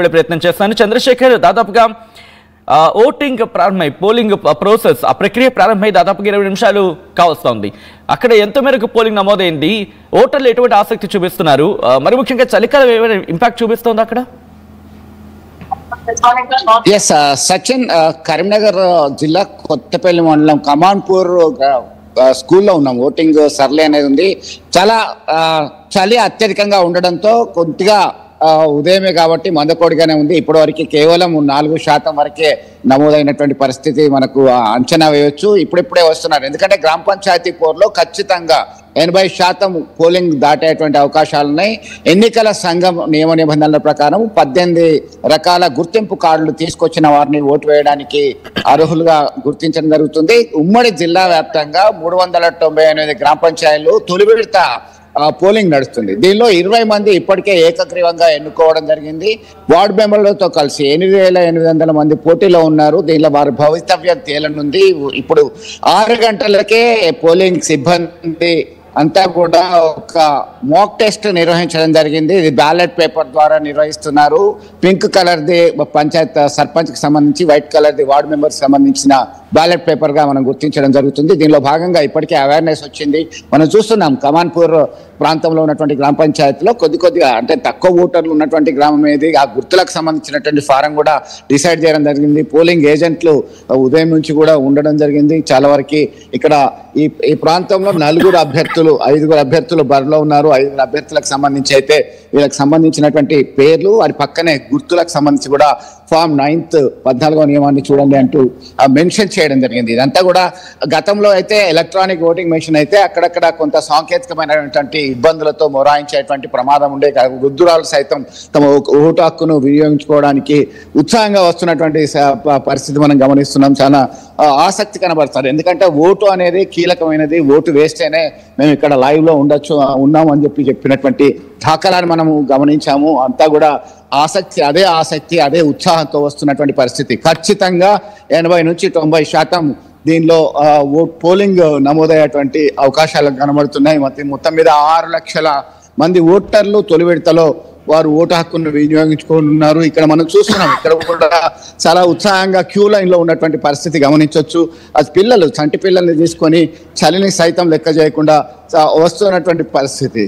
ప్రయత్నం చేస్తాను. చంద్రశేఖర్, దాదాపుగా ఓటింగ్ ప్రారంభమై పోలింగ్ ప్రాసెస్ ఆ ప్రక్రియ ప్రారంభమై దాదాపుగా 20 నిమిషాలు కావస్తోంది. అక్కడ ఎంత మేరకు పోలింగ్ నమోదైంది, ఓటర్లు ఎటువంటి ఆసక్తి చూపిస్తున్నారు, మరి ముఖ్యంగా చలికాలం ఏమైనా ఇంపాక్ట్ చూపిస్తోంది అక్కడ? ఎస్ సచిన్, కరీంనగర్ జిల్లా కొత్తపల్లి మండలం కమాన్పూర్ స్కూల్లో ఉన్నాం. ఓటింగ్ సర్లే అనేది ఉంది. చాలా చలి అత్యధికంగా ఉండడంతో కొద్దిగా ఉదయమే కాబట్టి మందకోడిగానే ఉంది. ఇప్పటి వరకు కేవలం 4% వరకే నమోదైనటువంటి పరిస్థితి మనకు అంచనా వేయొచ్చు. ఇప్పుడిప్పుడే వస్తున్నారు, ఎందుకంటే గ్రామ పంచాయతీ పోర్లో ఖచ్చితంగా 80% పోలింగ్ దాటేటువంటి అవకాశాలున్నాయి. ఎన్నికల సంఘం నియమ నిబంధనల ప్రకారం 18 రకాల గుర్తింపు కార్డులు తీసుకొచ్చిన వారిని ఓటు వేయడానికి అర్హులుగా గుర్తించడం జరుగుతుంది. ఉమ్మడి జిల్లా వ్యాప్తంగా 398 గ్రామ పంచాయతీలు తొలి విడత పోలింగ్ నడుస్తుంది. దీనిలో 20 మంది ఇప్పటికే ఏకగ్రీవంగా ఎన్నుకోవడం జరిగింది. వార్డు మెంబర్లతో కలిసి 8,800 మంది పోటీలో ఉన్నారు. దీనిలో వారి భవితవ్యం తేలనుంది. ఇప్పుడు 6 గంటలకే పోలింగ్ సిబ్బంది అంతా కూడా ఒక మాక్ టెస్ట్ నిర్వహించడం జరిగింది. ఇది బ్యాలెట్ పేపర్ ద్వారా నిర్వహిస్తున్నారు. పింక్ కలర్ది పంచాయత్ సర్పంచ్కి సంబంధించి, వైట్ కలర్ది వార్డు మెంబర్కి సంబంధించిన బ్యాలెట్ పేపర్గా మనం గుర్తించడం జరుగుతుంది. దీనిలో భాగంగా ఇప్పటికే అవేర్నెస్ వచ్చింది. మనం చూస్తున్నాం కమాన్పూర్ ప్రాంతంలో ఉన్నటువంటి గ్రామ పంచాయతీలో కొద్దిగా అంటే తక్కువ ఓటర్లు ఉన్నటువంటి గ్రామం ఏది, ఆ గుర్తులకు సంబంధించినటువంటి ఫారం కూడా డిసైడ్ చేయడం జరిగింది. పోలింగ్ ఏజెంట్లు ఉదయం నుంచి కూడా ఉండడం జరిగింది. చాలా వరకు ఇక్కడ ఈ ప్రాంతంలో 5 అభ్యర్థులు బరిలో ఉన్నారు. 5 అభ్యర్థులకు సంబంధించి అయితే వీళ్ళకి సంబంధించినటువంటి పేర్లు, వారి పక్కనే గుర్తులకు సంబంధించి కూడా ఫామ్ 9th 14వ నియమాన్ని చూడండి అంటూ మెన్షన్ చేయడం జరిగింది. ఇదంతా కూడా గతంలో అయితే ఎలక్ట్రానిక్ ఓటింగ్ మెషిన్ అయితే అక్కడక్కడ కొంత సాంకేతికమైనటువంటి ఇబ్బందులతో మొరాయించేటువంటి ప్రమాదం ఉండే. వృద్ధురాలు సైతం తమ ఓటు హక్కును వినియోగించుకోవడానికి ఉత్సాహంగా వస్తున్నటువంటి పరిస్థితి మనం గమనిస్తున్నాం. చాలా ఆసక్తి కనబడతారు, ఎందుకంటే ఓటు అనేది కీలకమైనది. ఓటు వేస్తేనే మేము ఇక్కడ లైవ్ లో ఉన్నాము అని చెప్పినటువంటి దాఖలాన్ని మనము గమనించాము. అంతా కూడా ఆసక్తి అదే ఉత్సాహంతో వస్తున్నటువంటి పరిస్థితి. ఖచ్చితంగా 80 నుంచి 90% దీనిలో పోలింగ్ నమోదయ్యేటువంటి అవకాశాలు కనబడుతున్నాయి. మొత్తం మీద 6 లక్షల మంది ఓటర్లు తొలి విడతలో వారు ఓటు హక్కును వినియోగించుకుంటున్నారు. ఇక్కడ మనం చూస్తున్నాం, ఇక్కడ కూడా చాలా ఉత్సాహంగా క్యూ లైన్ లో ఉన్నటువంటి పరిస్థితి గమనించవచ్చు. అది పిల్లలు, చంటి పిల్లల్ని తీసుకొని చలిని సైతం లెక్క చేయకుండా వస్తున్నటువంటి పరిస్థితి.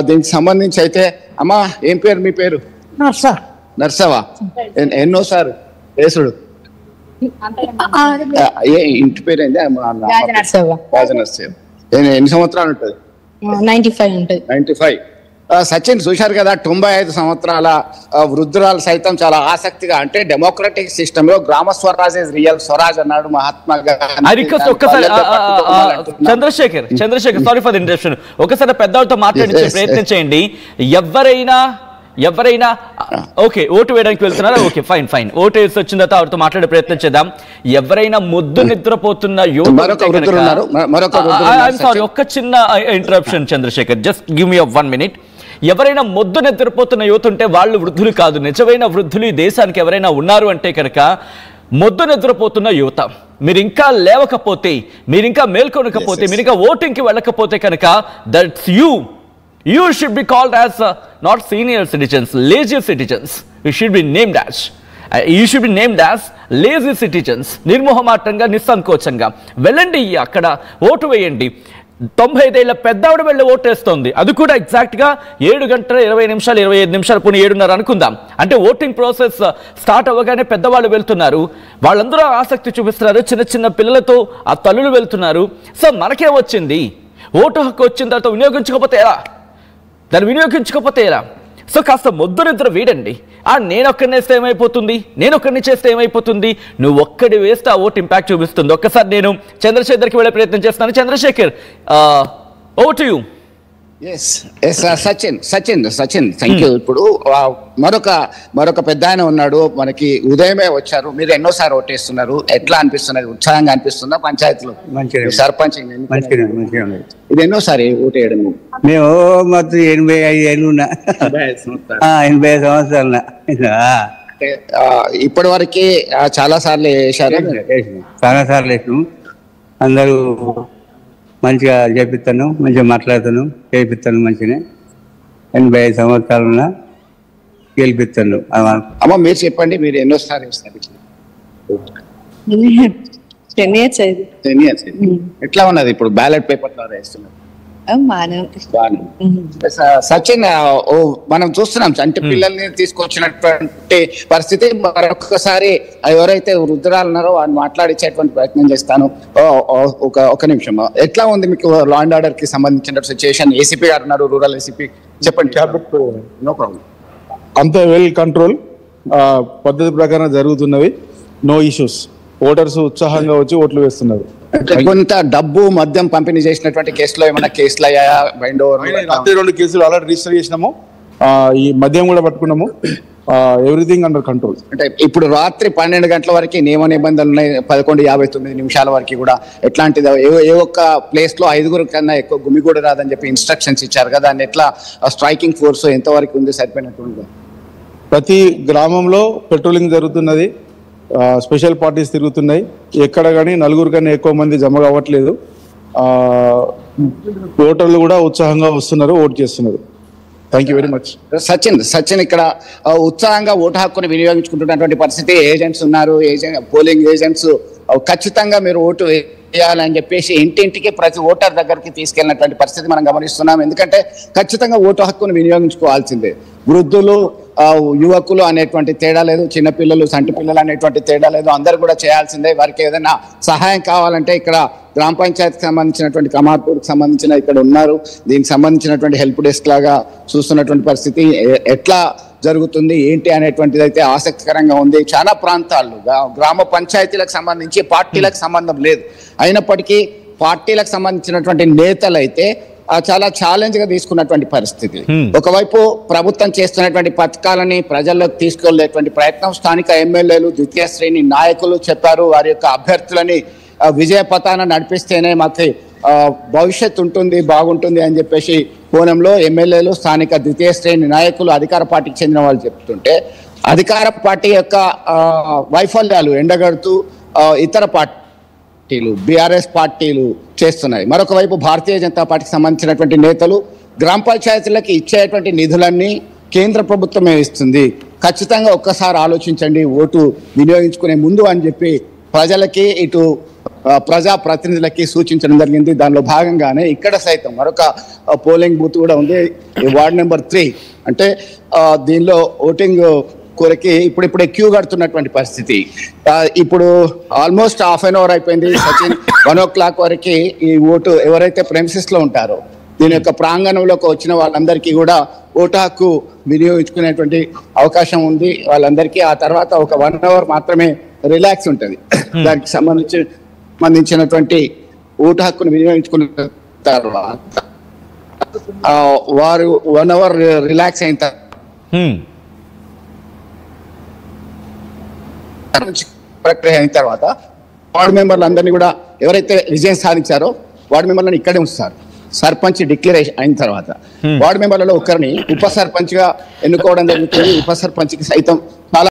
దీనికి సంబంధించి అయితే, అమ్మా ఏం పేరు మీ పేరు? నర్సవా? ఎన్నోసారి వేసుడు? ఇంటి పేరు ఏంది? ఎన్ని సంవత్సరాలు ఉంటుంది? 95. సచిన్, చూశారు కదా, 95 సంవత్సరాల వృద్ధురాలు సైతం చాలా ఆసక్తిగా, అంటే డెమోక్రటిక్ సిస్టమ్ లో గ్రామ స్వరాజ్ ఇస్ రియల్ స్వరాజ్ అన్నాడు Mahatma Gandhi. Chandrashekar, sorry for the interruption. ఒకసారి పెద్దవాళ్ళతో మాట్లాడించే ప్రయత్నం చేయండి. ఎవరైనా ఓకే ఓటు వేయడానికి వెళ్తున్నారా? Okay, fine. ఓటు వేసి వచ్చిన తర్వాత ఆవిడతో మాట్లాడే ప్రయత్నం చేద్దాం. ఎవరైనా మొద్దు నిద్రపోతున్న ఒక్క చిన్న interruption Chandrashekar, just give me 1 minute. ఎవరైనా మొద్దు నిద్రపోతున్న యువత ఉంటే వాళ్ళు వృద్ధులు కాదు. నిజమైన వృద్ధులు ఈ దేశానికి ఎవరైనా ఉన్నారు అంటే కనుక మొద్దు నిద్రపోతున్న యువత. మీరు ఇంకా లేవకపోతే, మీరు ఇంకా మేల్కొనకపోతే, మీరు ఇంకా ఓటింగ్కి వెళ్ళకపోతే కనుక that's you should be called as not senior citizens, lazy citizens. You should be named as lazy citizens. నిర్మోహమాటంగా, నిస్సంకోచంగా వెళ్ళండి, అక్కడ ఓటు వేయండి. 95 ఏళ్ల పెద్దావిడ వెళ్ళి ఓటేస్తోంది. అది కూడా ఎగ్జాక్ట్ గా 7 గంటల 20 నిమిషాలు 25 నిమిషాలు పోనీ 7:30 అనుకుందాం. అంటే ఓటింగ్ ప్రాసెస్ స్టార్ట్ అవ్వగానే పెద్దవాళ్ళు వెళ్తున్నారు. వాళ్ళందరూ ఆసక్తి చూపిస్తున్నారు. చిన్న పిల్లలతో ఆ తల్లులు వెళ్తున్నారు. సో మనకే వచ్చింది ఓటు హక్కు, వచ్చిన తర్వాత దాన్ని వినియోగించుకోకపోతే ఎలా? సో కాస్త మొద్దు నిద్ర వీడండి. నేనొక్కడిని వేస్తే ఏమైపోతుంది, నేనొక్కడిని చేస్తే ఏమైపోతుంది, నువ్వు ఒక్కడి వేస్తే ఆ ఓటు ఇంపాక్ట్ చూపిస్తుంది. ఒక్కసారి నేను చంద్రశేఖర్కి వెళ్ళే ప్రయత్నం చేస్తాను. Chandrashekar, over to you. Sachin thank you. ఇప్పుడు మరొక పెద్ద ఆయన ఉన్నాడు, మనకి ఉదయమే వచ్చారు. మీరు ఎన్నోసారి ఓటేస్తున్నారు, ఎట్లా అనిపిస్తున్నది? ఉత్సాహంగా అనిపిస్తుందా? పంచాయతీలో సర్పంచ్ ఇది ఎన్నోసారి ఓటేయడం? మేము మొత్తం 85 ఏళ్ళు ఉన్నా, 85 సంవత్సరాలు. ఇప్పటి వరకు చాలా సార్లు వేసారు? చాలా సార్లు వేసినాం. అందరూ మంచిగా చేపిస్తాను, మంచిగా మాట్లాడుతాను, చేపిస్తాను. మంచిగానే 85 సంవత్సరాలున్నా గెలిపిస్తాను. అమ్మ మీరు చెప్పండి, మీరు ఎన్నోసారి వేస్తారు? 10 years అయింది. 10 years. ఎట్లా ఉన్నది ఇప్పుడు బ్యాలెట్ పేపర్ ద్వారా వేస్తున్నారు? సచిన్, మనం చూస్తున్నాం అంటే పిల్లల్ని తీసుకొచ్చినటువంటి పరిస్థితి. మరొకసారి ఎవరైతే వృద్ధురాలు ఉన్నారో వారిని మాట్లాడించేటువంటి ప్రయత్నం చేస్తాను. ఒక నిమిషం, ఎట్లా ఉంది మీకు లా అండ్ ఆర్డర్ కి సంబంధించిన సిచ్యుయేషన్? ఏసీపీ గారు ఉన్నారు, రూరల్ ఏసీపీ, చెప్పండి. No problem. అంత వెల్ కంట్రోల్, పద్ధతి ప్రకారం జరుగుతున్నవి, నో ఇష్యూస్. ఓటర్స్ ఉత్సాహంగా వచ్చి ఓట్లు వేస్తున్నారు. కొంత డబ్బు మద్యం పంపిణీ చేసినటువంటి కేసులో ఏమైనా కేసులు అయ్యాయా? బైండ్ ఓవర్ 2 కేసులు ఆల్రెడీ రిజిస్టర్ చేసినాము. ఈ మద్యం కూడా పట్టుకున్నాము. Everything under control. అంటే ఇప్పుడు రాత్రి 12 గంటల వరకు నియమ నిబంధనలు ఉన్నాయి. 11:59 వరకు కూడా ఎట్లాంటిది ఏ ఒక్క ప్లేస్ లో 5 కన్నా ఎక్కువ గుమిగూడ రాదని చెప్పి ఇన్స్ట్రక్షన్స్ ఇచ్చారు కదా, దాన్ని ఎట్లా స్ట్రైకింగ్ ఫోర్స్ ఎంతవరకు ఉంది? సరిపోయినట్టు ప్రతి గ్రామంలో పెట్రోలింగ్ జరుగుతున్నది, స్పెషల్ పార్టీస్ తిరుగుతున్నాయి. ఎక్కడ కానీ 4 కన్నా ఎక్కువ మంది జమ కావట్లేదు. ఓటర్లు కూడా ఉత్సాహంగా వస్తున్నారు, ఓటు చేస్తున్నారు. Thank you very much. Sachin, ఇక్కడ ఉత్సాహంగా ఓటు హక్కుని వినియోగించుకుంటున్నటువంటి పరిస్థితి. ఏజెంట్స్ ఉన్నారు, పోలింగ్ ఏజెంట్స్ ఖచ్చితంగా మీరు ఓటు వేయాలని చెప్పేసి ఇంటింటికి ప్రతి ఓటర్ దగ్గరికి తీసుకెళ్ళినటువంటి పరిస్థితి మనం గమనిస్తున్నాం. ఎందుకంటే ఖచ్చితంగా ఓటు హక్కును వినియోగించుకోవాల్సిందే. వృద్ధులు, యువకులు అనేటువంటి తేడా లేదు, చిన్నపిల్లలు, సంటి పిల్లలు అనేటువంటి తేడా లేదు, అందరూ కూడా చేయాల్సిందే. వారికి ఏదైనా సహాయం కావాలంటే ఇక్కడ గ్రామ పంచాయతీకి సంబంధించినటువంటి కమార్పూర్కి సంబంధించిన ఇక్కడ ఉన్నారు. దీనికి సంబంధించినటువంటి హెల్ప్ డెస్క్ లాగా చూస్తున్నటువంటి పరిస్థితి. ఎట్లా జరుగుతుంది ఏంటి అనేటువంటిది అయితే ఆసక్తికరంగా ఉంది. చాలా ప్రాంతాల్లో గ్రామ పంచాయతీలకు సంబంధించి పార్టీలకు సంబంధం లేదు. అయినప్పటికీ పార్టీలకు సంబంధించినటువంటి నేతలు అయితే చాలా ఛాలెంజ్ గా తీసుకున్నటువంటి పరిస్థితి. ఒకవైపు ప్రభుత్వం చేస్తున్నటువంటి పథకాలని ప్రజల్లోకి తీసుకెళ్లేటువంటి ప్రయత్నం స్థానిక ఎమ్మెల్యేలు, ద్వితీయ శ్రేణి నాయకులు చెప్పారు. వారి యొక్క అభ్యర్థులని విజయ పథాన నడిపిస్తేనే మాకు భవిష్యత్తు ఉంటుంది, బాగుంటుంది అని చెప్పేసి కోణంలో ఎమ్మెల్యేలు, స్థానిక ద్వితీయ శ్రేణి నాయకులు, అధికార పార్టీకి చెందిన వాళ్ళు చెప్తుంటే అధికార పార్టీ యొక్క వైఫల్యాలు ఎండగడుతూ ఇతర పార్టీలు, బీఆర్ఎస్ పార్టీలు చేస్తున్నాయి. మరొక వైపు భారతీయ జనతా పార్టీకి సంబంధించినటువంటి నేతలు గ్రామ పంచాయతీలకు ఇచ్చేటువంటి నిధులన్నీ కేంద్ర ప్రభుత్వమే ఇస్తుంది, ఖచ్చితంగా ఒక్కసారి ఆలోచించండి ఓటు వినియోగించుకునే ముందు అని చెప్పి ప్రజలకి, ఇటు ప్రజా ప్రతినిధులకి సూచించడం జరిగింది. దానిలో భాగంగానే ఇక్కడ సైతం మరొక పోలింగ్ బూత్ కూడా ఉంది, వార్డ్ నెంబర్ 3. అంటే దీనిలో ఓటింగ్ కొరకి ఇప్పుడిప్పుడే క్యూ కడుతున్నటువంటి పరిస్థితి. ఇప్పుడు ఆల్మోస్ట్ హాఫ్ అన్ అవర్ అయిపోయింది సచిన్. 1 o'clock వరకు ఈ ఓటు ఎవరైతే ప్రెమిసెస్ లో ఉంటారో దీని యొక్క ప్రాంగణంలోకి వచ్చిన వాళ్ళందరికీ కూడా ఓటు హక్కు వినియోగించుకునేటువంటి అవకాశం ఉంది వాళ్ళందరికీ. ఆ తర్వాత ఒక 1 hour మాత్రమే రిలాక్స్ ఉంటుంది. దానికి సంబంధించినటువంటి ఓటు హక్కును వినియోగించుకున్న తర్వాత వారు 1 hour రిలాక్స్ అయిన ప్రక్రియ అయిన తర్వాత వార్డు మెంబర్లు అందరినీ కూడా ఎవరైతే విజయం సాధించారో వార్డు మెంబర్లను ఇక్కడే ఉంచుతారు. సర్పంచ్ డిక్లరేషన్ అయిన తర్వాత వార్డు మెంబర్లలో ఒకరిని ఉప సర్పంచ్ గా ఎన్నుకోవడం జరుగుతుంది. ఉప సర్పంచ్ కి సైతం